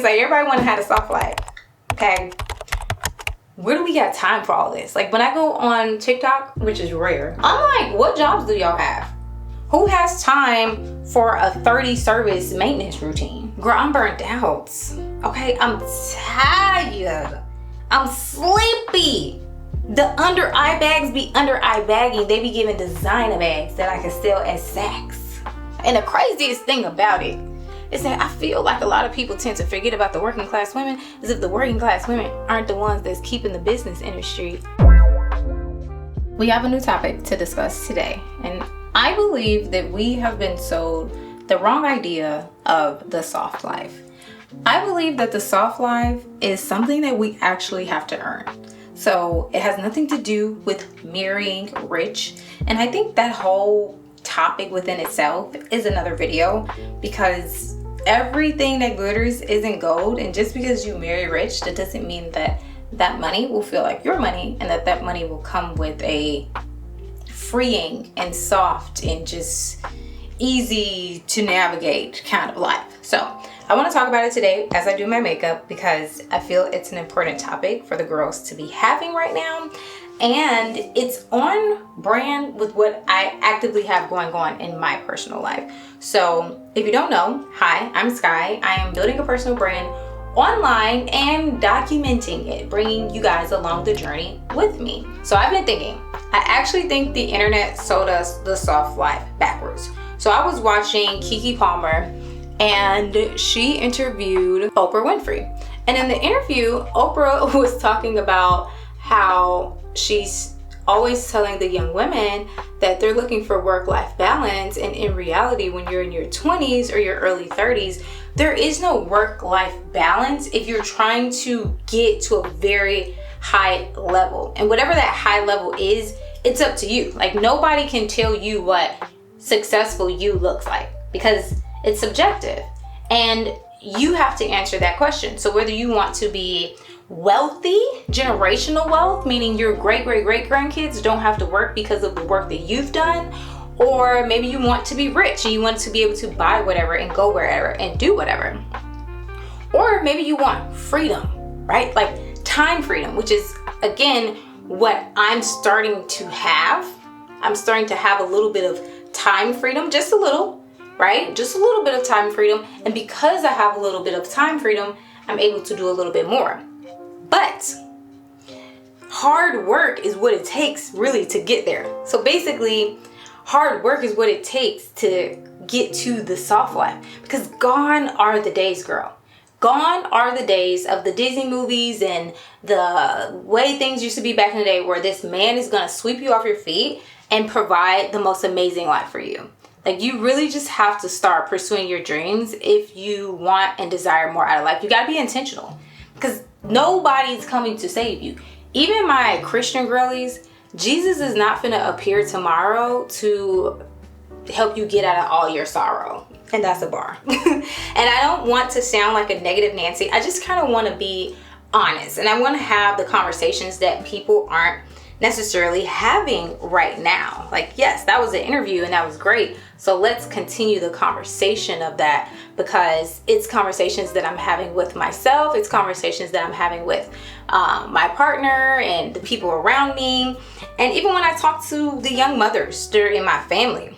It's like everybody want to have a soft life. Okay. Where do we got time for all this? Like when I go on TikTok, which is rare, I'm like, what jobs do y'all have? Who has time for a 30 service maintenance routine? Girl, I'm burnt out. Okay, I'm tired. I'm sleepy. The under eye bags be under eye bagging. They be giving designer bags that I can sell as sacks. And the craziest thing about it is that I feel like a lot of people tend to forget about the working class women, as if the working class women aren't the ones that's keeping the business industry. We have a new topic to discuss today, and I believe that we have been sold the wrong idea of the soft life. I believe that the soft life is something that we actually have to earn. So it has nothing to do with marrying rich. And I think that whole topic within itself is another video, because everything that glitters isn't gold. And just because you marry rich, that doesn't mean that that money will feel like your money, and that that money will come with a freeing and soft and just easy to navigate kind of life. So I want to talk about it today as I do my makeup, because I feel it's an important topic for the girls to be having right now, and it's on brand with what I actively have going on in my personal life. So if you don't know, hi, I'm Sky. I am building a personal brand online and documenting it, bringing you guys along the journey with me. So I've been thinking, I actually think the internet sold us the soft life backwards. So I was watching Keke Palmer, and she interviewed Oprah Winfrey. And in the interview, Oprah was talking about how she's always telling the young women that they're looking for work-life balance. And in reality, when you're in your 20s or your early 30s, there is no work-life balance if you're trying to get to a very high level. And whatever that high level is, it's up to you. Like nobody can tell you what successful you looks like, because it's subjective, and you have to answer that question. So whether you want to be wealthy, generational wealth, meaning your great grandkids don't have to work because of the work that you've done, or maybe you want to be rich and you want to be able to buy whatever and go wherever and do whatever, or maybe you want freedom, right? Like time freedom, which is again what I'm starting to have. I'm starting to have a little bit of time freedom, just a little, right? Just a little bit of time freedom. And because I have a little bit of time freedom, I'm able to do a little bit more. But hard work is what it takes really to get there. So basically, hard work is what it takes to get to the soft life, because gone are the days, girl. Gone are the days of the Disney movies and the way things used to be back in the day, where this man is going to sweep you off your feet and provide the most amazing life for you. Like you really just have to start pursuing your dreams if you want and desire more out of life. You got to be intentional, because nobody's coming to save you. Even my Christian girlies, Jesus is not finna appear tomorrow to help you get out of all your sorrow. And that's a bar. And I don't want to sound like a negative Nancy. I just kind of want to be honest, and I want to have the conversations that people aren't necessarily having right now. Like, yes, that was an interview and that was great. So let's continue the conversation of that, because it's conversations that I'm having with myself. It's conversations that I'm having with my partner and the people around me. And even when I talk to the young mothers that are in my family,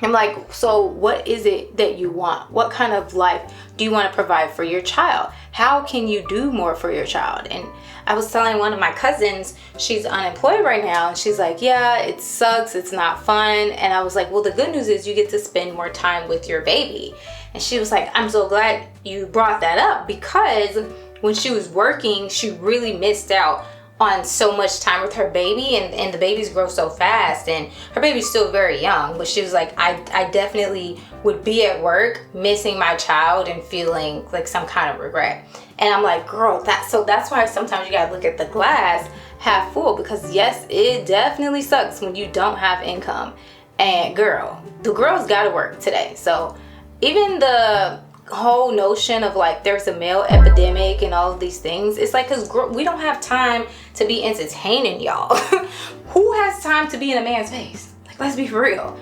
I'm like, so what is it that you want? What kind of life do you want to provide for your child? How can you do more for your child? And I was telling one of my cousins, she's unemployed right now, and she's like, yeah, it sucks, it's not fun. And I was like, well, the good news is you get to spend more time with your baby. And she was like, I'm so glad you brought that up, because when she was working, she really missed out on so much time with her baby, and the babies grow so fast, and her baby's still very young, but she was like, I definitely would be at work missing my child and feeling like some kind of regret. And I'm like, girl, that's why sometimes you gotta look at the glass half full, because yes, it definitely sucks when you don't have income. And girl, the girls gotta work today. So even the whole notion of like there's a male epidemic and all of these things, it's like, because we don't have time to be entertaining y'all. Who has time to be in a man's face? Like, let's be for real.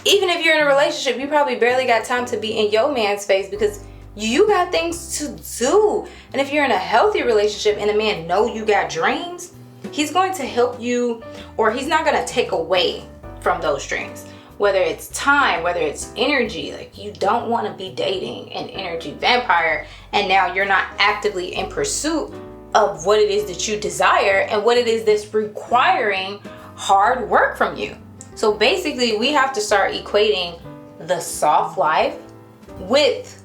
Even if you're in a relationship, you probably barely got time to be in your man's face, because You got things to do. And if you're in a healthy relationship and a man know you got dreams, he's going to help you, or he's not going to take away from those dreams. Whether it's time, whether it's energy. Like, you don't want to be dating an energy vampire and now you're not actively in pursuit of what it is that you desire and what it is that's requiring hard work from you. So basically, we have to start equating the soft life with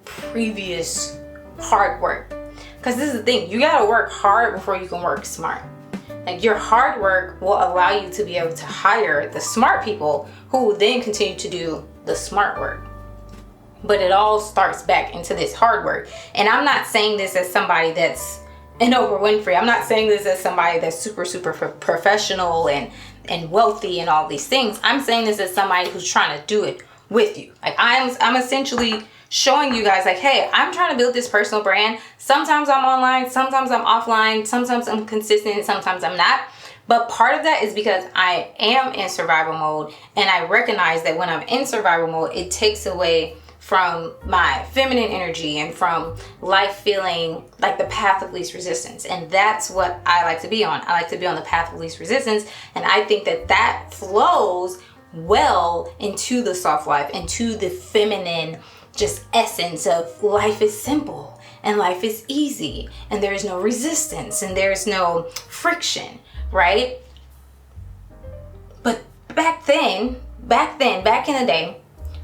previous hard work. Because this is the thing, you gotta work hard before you can work smart. Like, your hard work will allow you to be able to hire the smart people who will then continue to do the smart work. But it all starts back into this hard work. And I'm not saying this as somebody that's an Oprah Winfrey. I'm not saying this as somebody that's super professional and wealthy and all these things. I'm saying this as somebody who's trying to do it with you. Like, I'm essentially showing you guys, like, hey, I'm trying to build this personal brand. Sometimes I'm online, sometimes I'm offline, sometimes I'm consistent, sometimes I'm not. But part of that is because I am in survival mode, and I recognize that when I'm in survival mode, it takes away from my feminine energy and from life feeling like the path of least resistance. And that's what I like to be on. I like to be on the path of least resistance. And I think that that flows well into the soft life, into the feminine just essence of life is simple and life is easy and there's no resistance and there's no friction, right? But back in the day,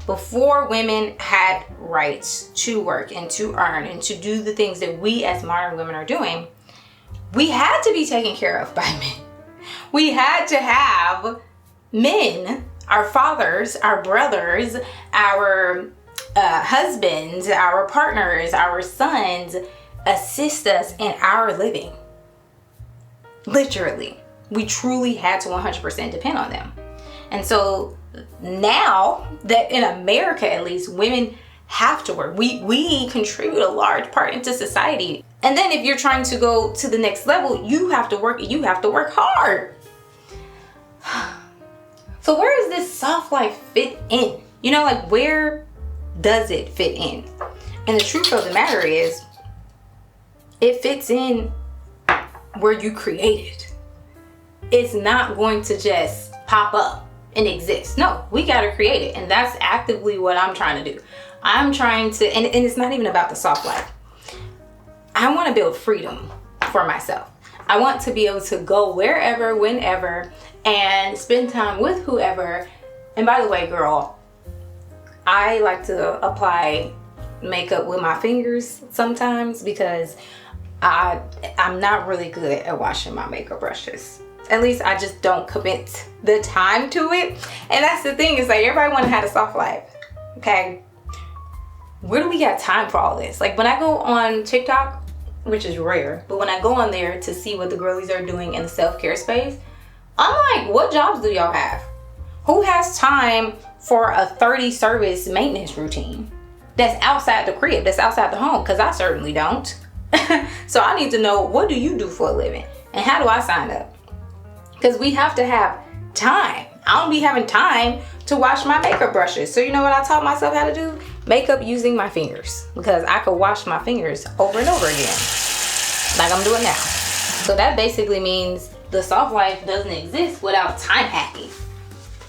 before women had rights to work and to earn and to do the things that we as modern women are doing, we had to be taken care of by men. We had to have men, our fathers, our brothers, our husbands, our partners, our sons, assist us in our living. Literally, we truly had to 100% depend on them. And so now that in America, at least, women have to work. We contribute a large part into society. And then if you're trying to go to the next level, you have to work hard. So where does this soft life fit in? You know, like, where does it fit in? And the truth of the matter is, it fits in where you create it. It's not going to just pop up and exist. No, we got to create it. And that's actively what I'm trying to do. I'm trying to, and it's not even about the soft life. I want to build freedom for myself. I want to be able to go wherever, whenever, and spend time with whoever. And by the way, girl, I like to apply makeup with my fingers sometimes because I'm not really good at washing my makeup brushes. At least I just don't commit the time to it. And that's the thing, is like, everybody want to have a soft life, okay? Where do we got time for all this? Like, when I go on TikTok, which is rare, but when I go on there to see what the girlies are doing in the self-care space, I'm like, what jobs do y'all have? Who has time for a 30 service maintenance routine that's outside the crib, that's outside the home? Because I certainly don't. So I need to know, what do you do for a living? And how do I sign up? Because we have to have time. I don't be having time to wash my makeup brushes. So you know what I taught myself how to do? Makeup using my fingers. Because I could wash my fingers over and over again, like I'm doing now. So that basically means the soft life doesn't exist without time hacking.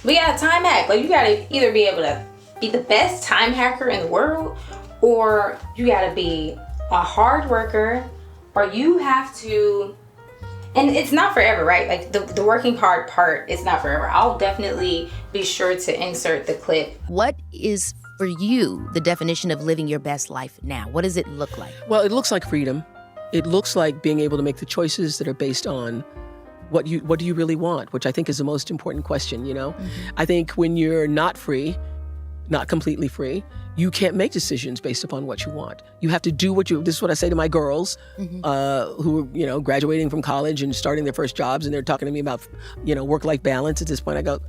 We gotta time hack. Like, you gotta either be able to be the best time hacker in the world, or you gotta be a hard worker, or you have to, and it's not forever, right? Like, the working hard part is not forever. I'll definitely be sure to insert the clip. What is, for you, the definition of living your best life now? What does it look like? Well, it looks like freedom. It looks like being able to make the choices that are based on what do you really want, which I think is the most important question, you know? Mm-hmm. I think when you're not free, not completely free, you can't make decisions based upon what you want. You have to do this is what I say to my girls, mm-hmm. Who are, you know, graduating from college and starting their first jobs, and they're talking to me about, you know, work-life balance. At this point, I go,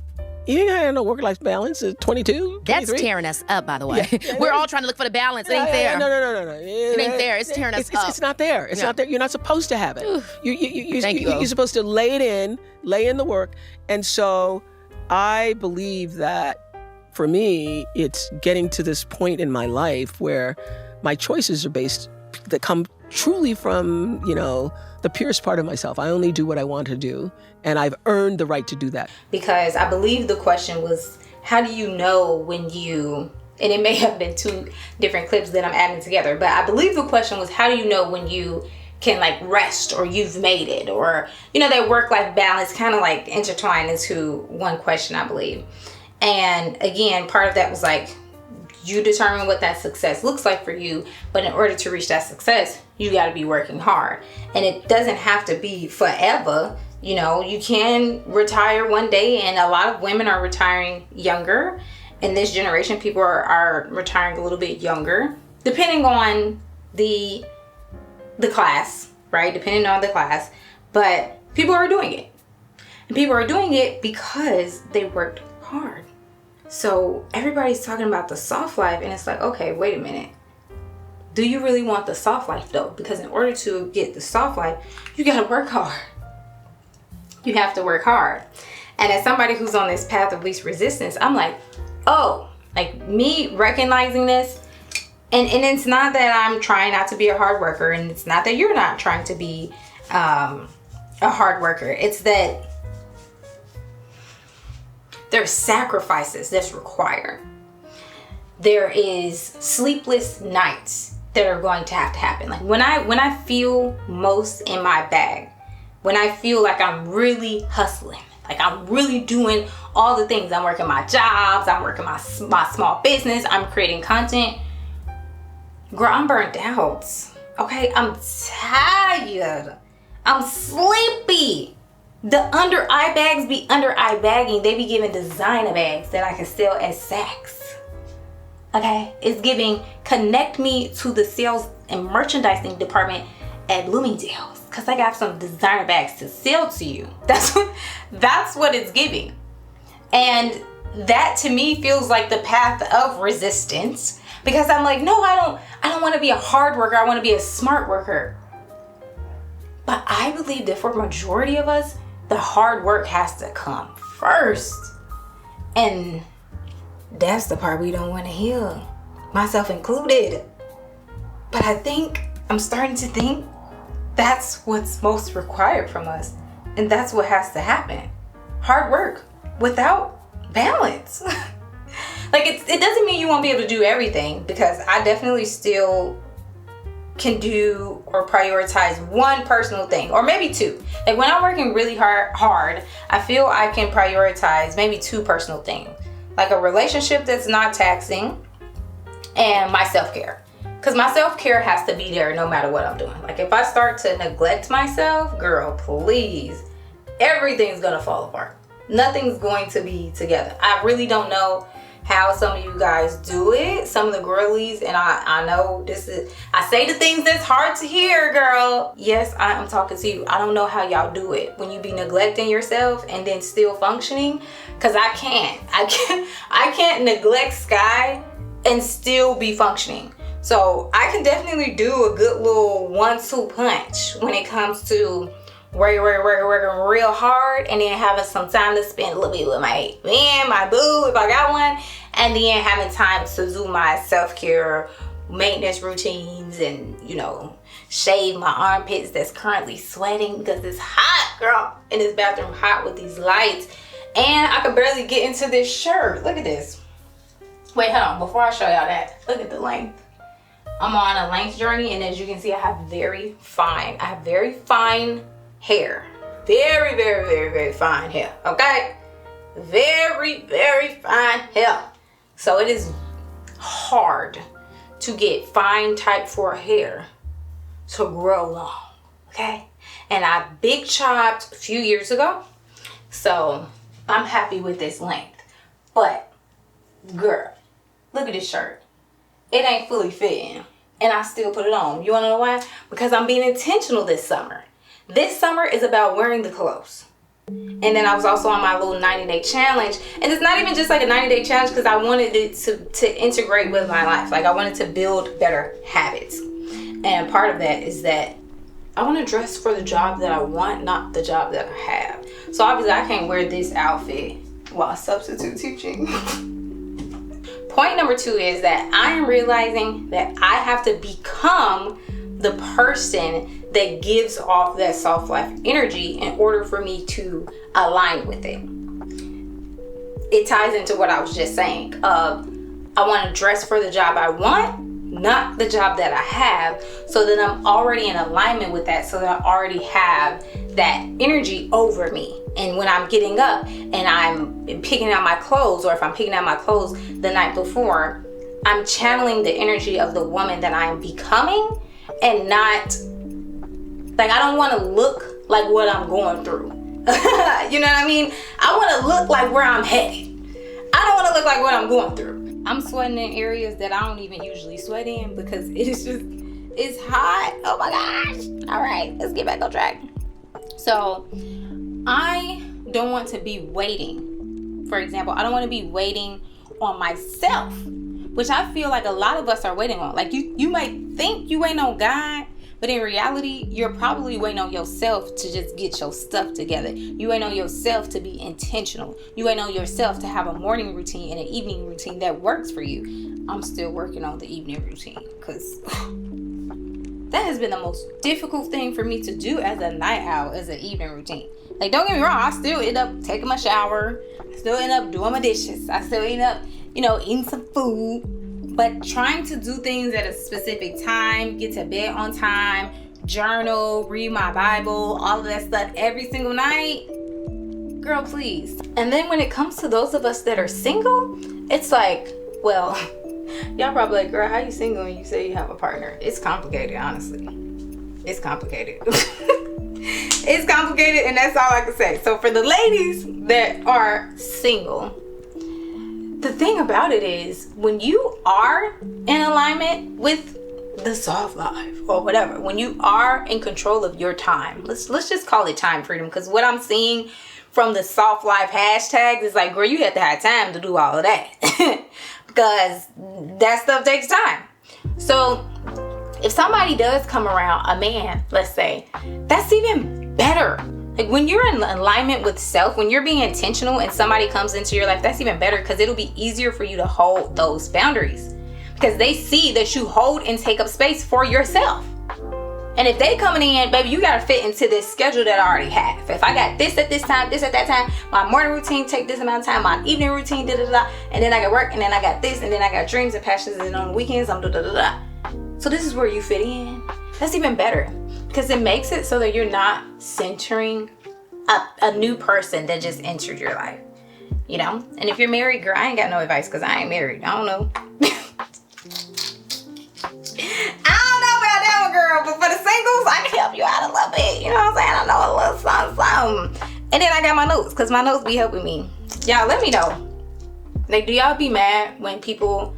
you ain't got no work-life balance at 22, 23? That's tearing us up, by the way. Yeah. We're all trying to look for the balance. It ain't there. No. It ain't there. It's tearing us up. It's not there. It's not there. You're not supposed to have it. You're supposed to lay in the work. And so I believe that, for me, it's getting to this point in my life where my choices are that come truly from, the purest part of myself. I only do what I want to do, and I've earned the right to do that. Because I believe the question was, how do you know when you, and it may have been two different clips that I'm adding together, but I believe the question was, how do you know when you can like rest, or you've made it, or that work-life balance kind of like intertwined into one question, I believe. And again, part of that was like, you determine what that success looks like for you, but in order to reach that success, you got to be working hard. And it doesn't have to be forever. You can retire one day, and a lot of women are retiring younger. In this generation, people are retiring a little bit younger, depending on the class, right? Depending on the class. But people are doing it. And people are doing it because they worked hard. So everybody's talking about the soft life, and it's like, okay, wait a minute. Do you really want the soft life though? Because in order to get the soft life, you gotta work hard. You have to work hard. And as somebody who's on this path of least resistance, I'm like, oh, like me recognizing this, and it's not that I'm trying not to be a hard worker, and it's not that you're not trying to be a hard worker. It's that there's sacrifices that's required. There is sleepless nights that are going to happen. Like when I feel most in my bag, when I feel like I'm really hustling, like I'm really doing all the things. I'm working my jobs, I'm working my small business, I'm creating content. Girl, I'm burnt out. Okay, I'm tired. I'm sleepy. The under eye bags be under eye bagging. They be giving designer bags that I can sell as sacks. Okay, it's giving connect me to the sales and merchandising department at Bloomingdale's, because I got some designer bags to sell to you. That's what it's giving. And that to me feels like the path of resistance, because I'm like, no, I don't want to be a hard worker. I want to be a smart worker. But I believe that for a majority of us, the hard work has to come first. And that's the part we don't want to hear, myself included. But I'm starting to think that's what's most required from us. And that's what has to happen. Hard work without balance. Like it doesn't mean you won't be able to do everything, because I definitely still can do or prioritize one personal thing, or maybe two. Like when I'm working really hard, I feel I can prioritize maybe two personal things, like a relationship that's not taxing, and my self-care. Because my self-care has to be there no matter what I'm doing. Like if I start to neglect myself, girl, please, everything's gonna fall apart. Nothing's going to be together. I really don't know how some of you guys do it, some of the girlies, and I know I say the things that's hard to hear, girl. Yes, I am talking to you. I don't know how y'all do it when you be neglecting yourself and then still functioning, because I can't neglect Sky and still be functioning. So I can definitely do a good little 1-2 punch when it comes to working real hard, and then having some time to spend a little bit with my man, my boo, if I got one, and then having time to do my self-care maintenance routines and, shave my armpits that's currently sweating because it's hot, girl, in this bathroom, hot with these lights. And I could barely get into this shirt. Look at this. Wait, hold on. Before I show y'all that, look at the length. I'm on a length journey, and as you can see, I have very fine hair. Very, very, very, very fine hair. Okay? Very, very fine hair. So it is hard to get fine type 4 hair to grow long. Okay? And I big chopped a few years ago. So I'm happy with this length. But girl, look at this shirt. It ain't fully fitting, and I still put it on. You wanna know why? Because I'm being intentional this summer. This summer is about wearing the clothes. And then I was also on my little 90-day challenge. And it's not even just like a 90-day challenge, because I wanted it to integrate with my life. Like I wanted to build better habits. And part of that is that I want to dress for the job that I want, not the job that I have. So obviously I can't wear this outfit while substitute teaching. point number 2 is that I am realizing that I have to become the person that gives off that soft life energy in order for me to align with it. It ties into what I was just saying. I want to dress for the job I want, not the job that I have, so that I'm already in alignment with that, so that I already have that energy over me. And when I'm getting up and I'm picking out my clothes, or if I'm picking out my clothes the night before, I'm channeling the energy of the woman that I am becoming, and not like, I don't want to look like what I'm going through. You know what I mean? I want to look like where I'm headed. I don't want to look like what I'm going through. I'm sweating in areas that I don't even usually sweat in because it's hot. Oh my gosh. All right, let's get back on track. So I don't want to be waiting. For example, I don't want to be waiting on myself, which I feel like a lot of us are waiting on. Like you might think you waiting on God, but in reality, you're probably waiting on yourself to just get your stuff together. You waiting on yourself to be intentional. You waiting on yourself to have a morning routine and an evening routine that works for you. I'm still working on the evening routine because that has been the most difficult thing for me to do as a night owl, as an evening routine. Like, don't get me wrong, I still end up taking my shower. I still end up doing my dishes. I still end up, eating some food. But trying to do things at a specific time, get to bed on time, journal, read my Bible, all of that stuff every single night, girl, please. And then when it comes to those of us that are single, it's like, well, y'all probably like, girl, how you single when you say you have a partner? It's complicated, honestly. It's complicated. It's complicated, and that's all I can say. So for the ladies that are single, the thing about it is, when you are in alignment with the soft life or whatever, when you are in control of your time, let's just call it time freedom, because what I'm seeing from the soft life hashtags is like, girl, you have to have time to do all of that because that stuff takes time. So if somebody does come around, a man, let's say, that's even better. Like, when you're in alignment with self, when you're being intentional and somebody comes into your life, that's even better, because it'll be easier for you to hold those boundaries, because they see that you hold and take up space for yourself. And if they coming in, baby, you gotta fit into this schedule that I already have. If I got this at this time, this at that time, my morning routine take this amount of time, my evening routine, and then I got work, and then I got this, and then I got dreams and passions, and on the weekends I'm So this is where you fit in. That's even better, because it makes it so that you're not centering a new person that just entered your life, And if you're married, girl, I ain't got no advice, because I ain't married. I don't know. I don't know about that one, girl, but for the singles, I can help you out a little bit. You know what I'm saying? I know a little something. And then I got my notes, because my notes be helping me. Y'all, let me know. Like, do y'all be mad when people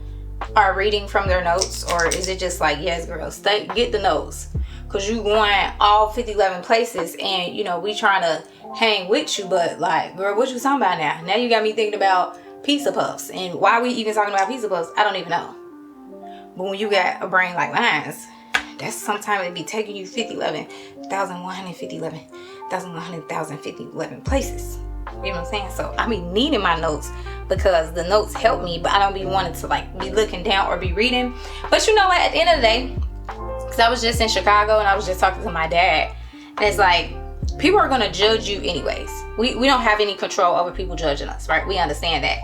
are reading from their notes, or is it just like, yes, girl, get the notes? Because you going all 50-11 places, and we trying to hang with you, but like, girl, what you talking about now? Now you got me thinking about pizza puffs, and why we even talking about pizza puffs, I don't even know. But when you got a brain like mine, that's sometimes it be taking you 50-11 places. You know what I'm saying? So I be needing my notes, because the notes help me, but I don't be wanting to like be looking down or be reading. But you know what? At the end of the day, because I was just in Chicago and I was just talking to my dad, and it's like, people are going to judge you anyways. We don't have any control over people judging us, right? We understand that.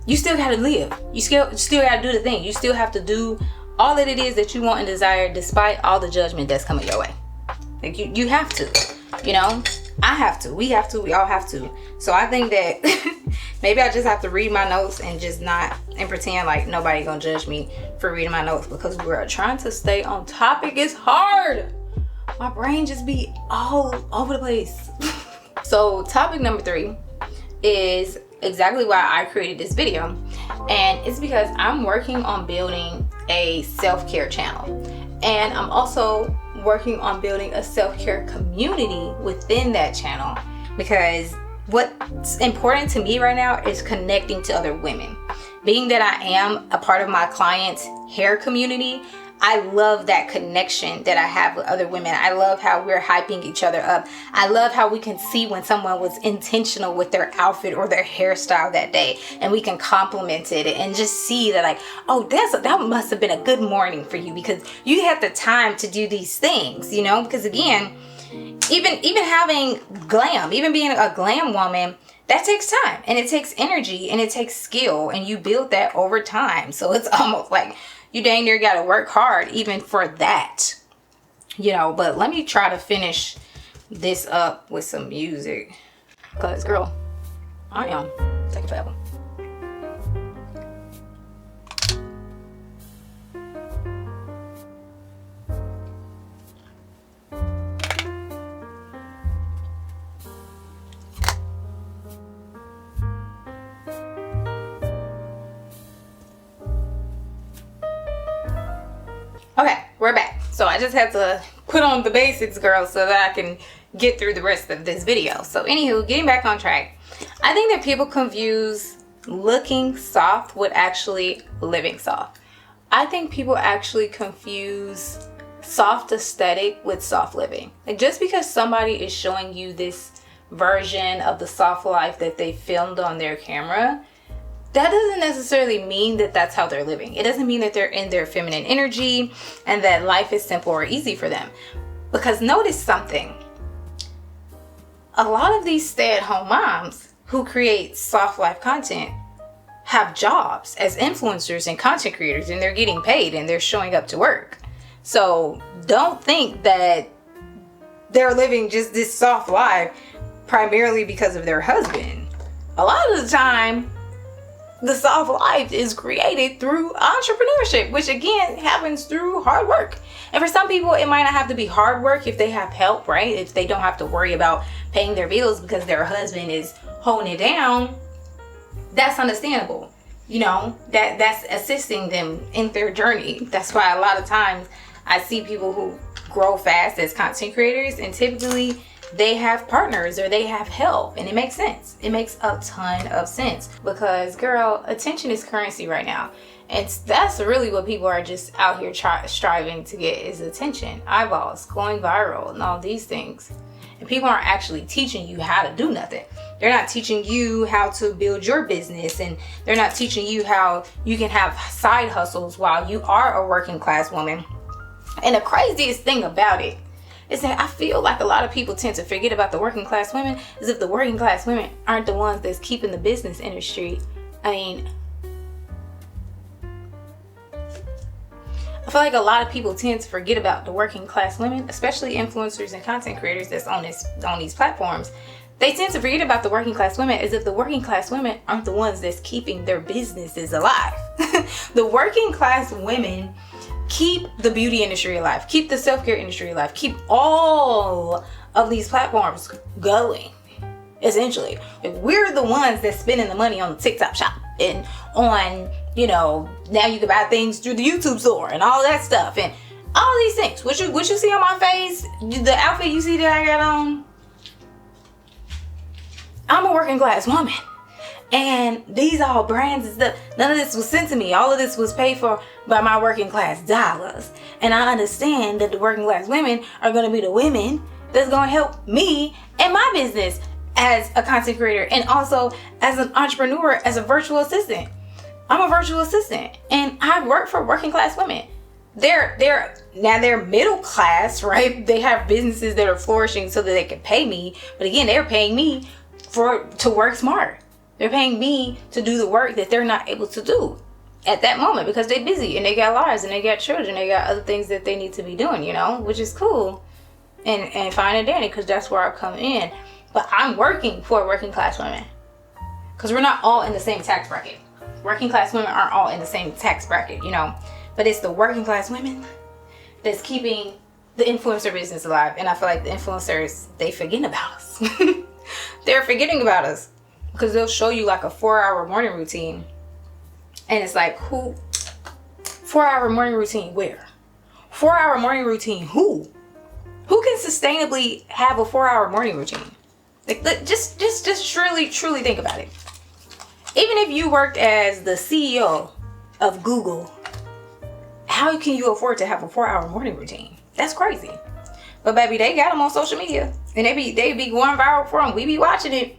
You still got to live. You still got to do the thing. You still have to do all that it is that you want and desire, despite all the judgment that's coming your way. Like, you have to, I have to, we have to, we all have to. So I think that maybe I just have to read my notes and just not, and pretend like nobody gonna judge me for reading my notes, because we're trying to stay on topic. It's hard. My brain just be all over the place. So topic number 3 is exactly why I created this video. And it's because I'm working on building a self-care channel. And I'm also working on building a self-care community within that channel, because what's important to me right now is connecting to other women. Being that I am a part of my clients' hair community, I love that connection that I have with other women. I love how we're hyping each other up. I love how we can see when someone was intentional with their outfit or their hairstyle that day, and we can compliment it and just see that, like, oh, that must have been a good morning for you because you had the time to do these things, you know? Because again, even having glam, even being a glam woman, that takes time and it takes energy and it takes skill, and you build that over time. So it's almost like you dang near got to work hard even for that, you know. But let me try to finish this up with some music, because girl, I am taking forever. Okay, we're back. So I just had to put on the basics, girl, so that I can get through the rest of this video. So anywho, getting back on track. I think that people confuse looking soft with actually living soft. I think people actually confuse soft aesthetic with soft living. Like, just because somebody is showing you this version of the soft life that they filmed on their camera, that doesn't necessarily mean that that's how they're living. It doesn't mean that they're in their feminine energy and that life is simple or easy for them. Because notice something. A lot of these stay-at-home moms who create soft life content have jobs as influencers and content creators, and they're getting paid and they're showing up to work. So don't think that they're living just this soft life primarily because of their husband. A lot of the time, the soft life is created through entrepreneurship, which again happens through hard work. And for some people, it might not have to be hard work if they have help, right? If they don't have to worry about paying their bills because their husband is holding it down, that's understandable. You know, that's assisting them in their journey. That's why a lot of times I see people who grow fast as content creators, and typically they have partners or they have help, and it makes sense. It makes a ton of sense because, girl, attention is currency right now, and that's really what people are just out here striving to get, is attention, eyeballs, going viral, and all these things. And people aren't actually teaching you how to do nothing. They're not teaching you how to build your business, and they're not teaching you how you can have side hustles while you are a working class woman. And the craziest thing about it is that I feel like a lot of people tend to forget about the working class women, as if the working class women aren't the ones that's keeping the business industry. I mean, I feel like a lot of people tend to forget about the working class women, especially influencers and content creators that's on these platforms. They tend to forget about the working class women, as if the working class women aren't the ones that's keeping their businesses alive. The working class women keep the beauty industry alive, keep the self-care industry alive, keep all of these platforms going, essentially. If we're the ones that's spending the money on the TikTok shop and on, you know, now you can buy things through the YouTube store and all that stuff and all these things. What you see on my face, the outfit you see that I got on, I'm a working class woman. And these all brands and stuff, none of this was sent to me. All of this was paid for by my working class dollars. And I understand that the working class women are going to be the women that's going to help me and my business as a content creator, and also as an entrepreneur, as a virtual assistant. I'm a virtual assistant, and I work for working class women. They're middle class, right? They have businesses that are flourishing so that they can pay me. But again, they're paying me to work smart. They're paying me to do the work that they're not able to do at that moment because they're busy and they got lives and they got children. They got other things that they need to be doing, you know, which is cool and fine and dandy, because that's where I come in. But I'm working for working class women because we're not all in the same tax bracket. Working class women aren't all in the same tax bracket, you know, but it's the working class women that's keeping the influencer business alive. And I feel like the influencers, they forget about us. They're forgetting about us. Because they'll show you like a 4-hour morning routine. And it's like, who? 4-hour morning routine where? 4-hour morning routine who? Who can sustainably have a 4-hour morning routine? Like, just truly think about it. Even if you worked as the CEO of Google, how can you afford to have a 4-hour morning routine? That's crazy. But baby, they got them on social media, and they be going viral for them. We be watching it,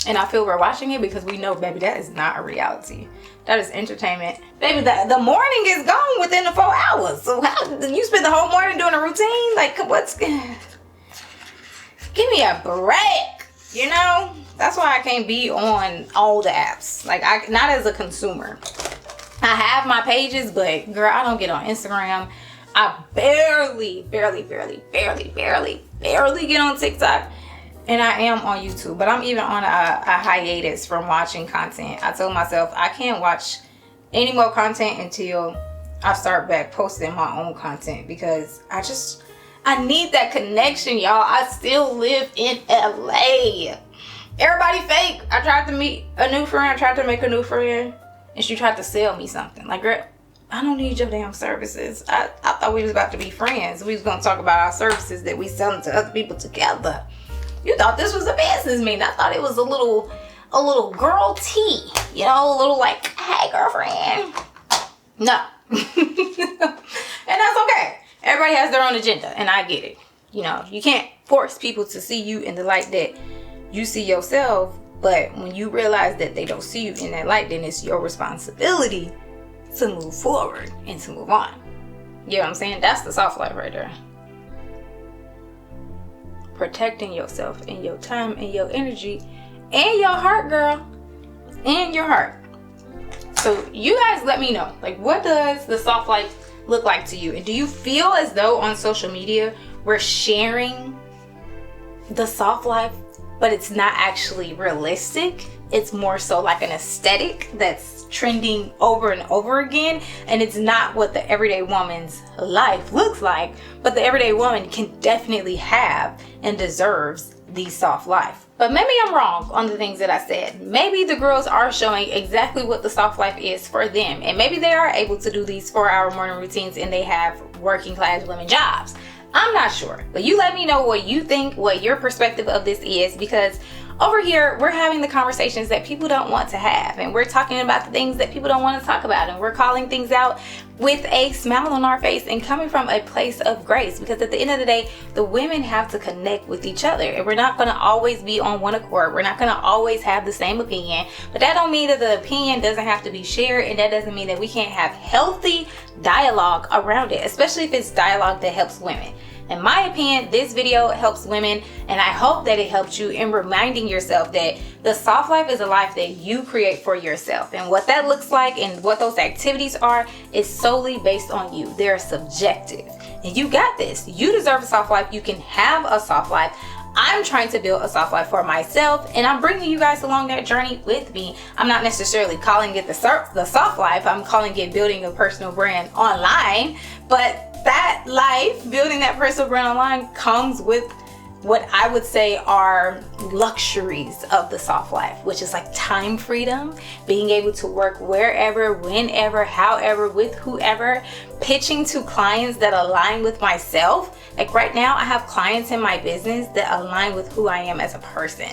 and I feel we're watching it because we know, baby, that is not a reality. That is entertainment, baby. The morning is gone within the 4 hours. So how you spend the whole morning doing a routine? Like, what's? Give me a break. You know, that's why I can't be on all the apps. Like, not as a consumer. I have my pages, but girl, I don't get on Instagram. I barely get on TikTok, and I am on YouTube. But I'm even on a hiatus from watching content. I told myself I can't watch any more content until I start back posting my own content, because I need that connection, y'all. I still live in LA. Everybody fake. I tried to meet a new friend. I tried to make a new friend, and she tried to sell me something. Like, girl, I don't need your damn services. I thought we was about to be friends. We was gonna talk about our services that we selling to other people together. You thought this was a business meeting. I thought it was a little girl tea. You know, a little like, hey girlfriend. No. And that's okay. Everybody has their own agenda, and I get it. You know, you can't force people to see you in the light that you see yourself, but when you realize that they don't see you in that light, then it's your responsibility to move forward and to move on. You know what I'm saying? That's the soft life right there. Protecting yourself and your time and your energy and your heart, girl. And your heart. So you guys let me know, like, what does the soft life look like to you? And do you feel as though on social media we're sharing the soft life, but it's not actually realistic? It's more so like an aesthetic that's trending over and over again, and it's not what the everyday woman's life looks like. But the everyday woman can definitely have and deserves the soft life. But maybe I'm wrong on the things that I said. Maybe the girls are showing exactly what the soft life is for them, and maybe they are able to do these 4-hour morning routines and they have working class women jobs. I'm not sure, but you let me know what you think, what your perspective of this is, because over here we're having the conversations that people don't want to have, and we're talking about the things that people don't want to talk about, and we're calling things out with a smile on our face and coming from a place of grace, because at the end of the day, the women have to connect with each other, and we're not going to always be on one accord. We're not going to always have the same opinion, but that don't mean that the opinion doesn't have to be shared, and that doesn't mean that we can't have healthy dialogue around it, especially if it's dialogue that helps women. In my opinion, this video helps women, and I hope that it helps you in reminding yourself that the soft life is a life that you create for yourself, and what that looks like and what those activities are is solely based on you. They're subjective, and you got this. You deserve a soft life. You can have a soft life. I'm trying to build a soft life for myself, and I'm bringing you guys along that journey with me. I'm not necessarily calling it the soft life. I'm calling it building a personal brand online, but that life, building that personal brand online, comes with what I would say are luxuries of the soft life, which is like time freedom, being able to work wherever, whenever, however, with whoever, pitching to clients that align with myself. Like right now, I have clients in my business that align with who I am as a person,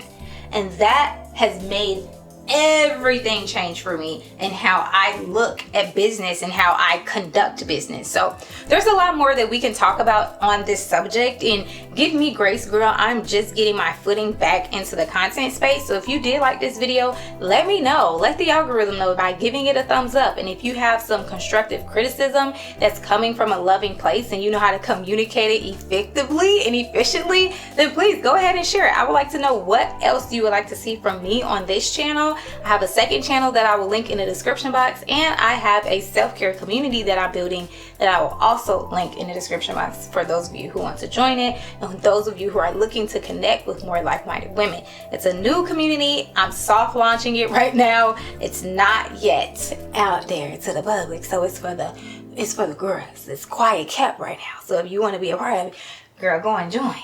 and that has made everything change for me and how I look at business and how I conduct business. So there's a lot more that we can talk about on this subject, and give me grace, girl. I'm just getting my footing back into the content space. So if you did like this video, let me know. Let the algorithm know by giving it a thumbs up. And if you have some constructive criticism that's coming from a loving place and you know how to communicate it effectively and efficiently, then please go ahead and share it. I would like to know what else you would like to see from me on this channel. I have a second channel that I will link in the description box, and I have a self-care community that I'm building that I will also link in the description box for those of you who want to join it, and those of you who are looking to connect with more like-minded women. It's a new community. I'm soft launching it right now. It's not yet out there to the public, so it's for the girls. It's quiet kept right now. So if you want to be a part of it, girl, go and join.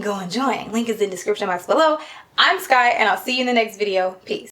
Go and join. Link is in the description box below. I'm Sky, and I'll see you in the next video. Peace.